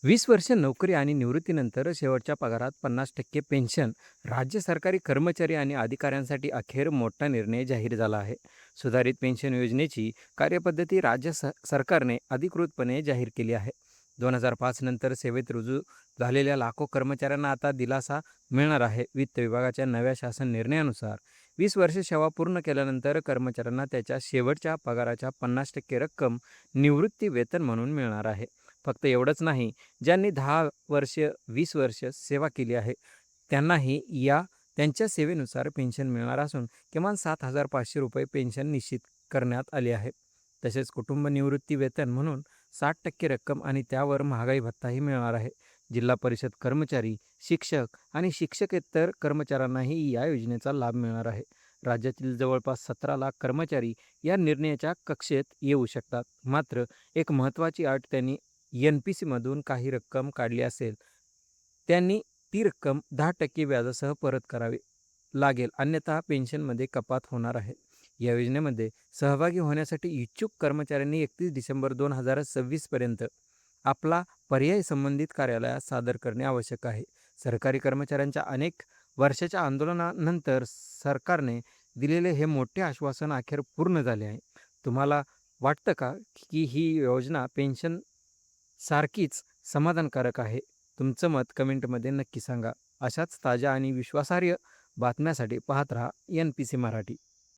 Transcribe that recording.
20 वर्ष नोकरी आणि निवृत्तीनंतर शेवटच्या पगारात 50% पेन्शन. राज्य सरकारी कर्मचारी आणि अधिकाऱ्यांसाठी अखेर मोठा निर्णय जाहीर झाला आहे. सुधारित पेन्शन योजनेची कार्यपद्धती सरकारने अधिकृतपणे जाहीर केली आहे. 2005 नंतर सेवेत रुजू झालेल्या लाखो कर्मचाऱ्यांना आता दिलासा मिळणार आहे. वित्त विभागाच्या नव्या शासन निर्णयानुसार 20 वर्ष सेवा पूर्ण केल्यानंतर कर्मचाऱ्यांना त्याच्या शेवटच्या पगाराच्या 50% रक्कम निवृत्ती वेतन म्हणून मिळणार आहे. फक्त एवढंच नाही, ज्यांनी 10 वर्ष, 20 वर्ष सेवा केली आहे, त्यांनाही त्यांच्या सेवेनुसार पेन्शन मिळणार असून किमान ₹7,500 पेन्शन निश्चित करण्यात आली आहे. तसेच कुटुंब निवृत्ती वेतन म्हणून 60% रक्कम आणि त्यावर महागाई भत्ताही मिळणार आहे. जिल्हा परिषद कर्मचारी, शिक्षक आणि शिक्षकेतर कर्मचाऱ्यांनाही या योजनेचा लाभ मिळणार आहे. राज्यातील जवळपास 17 लाख कर्मचारी या निर्णयाच्या कक्षेत येऊ शकतात. मात्र एक महत्त्वाची अट, त्यांनी NPCमधून काही रक्कम काढली असेल, त्यांनी ती रक्कम 10% व्याजासह परत करावी लागेल, अन्यथा पेन्शनमध्ये कपात होणार आहे. या योजनेमध्ये सहभागी होण्यासाठी इच्छुक कर्मचाऱ्यांनी 31 डिसेंबर 2026 पर्यंत आपला पर्याय संबंधित कार्यालयात सादर करणे आवश्यक आहे. सरकारी कर्मचाऱ्यांच्या अनेक वर्षाच्या आंदोलनानंतर सरकारने दिलेले हे मोठे आश्वासन अखेर पूर्ण झाले आहे. तुम्हाला वाटतं का की ही योजना पेन्शन सारखीच समाधानकारक आहे? तुमचं मत कमेंटमध्ये नक्की सांगा. अशाच ताज्या आणि विश्वासार्ह बातम्यासाठी पाहत रहा NPC मराठी.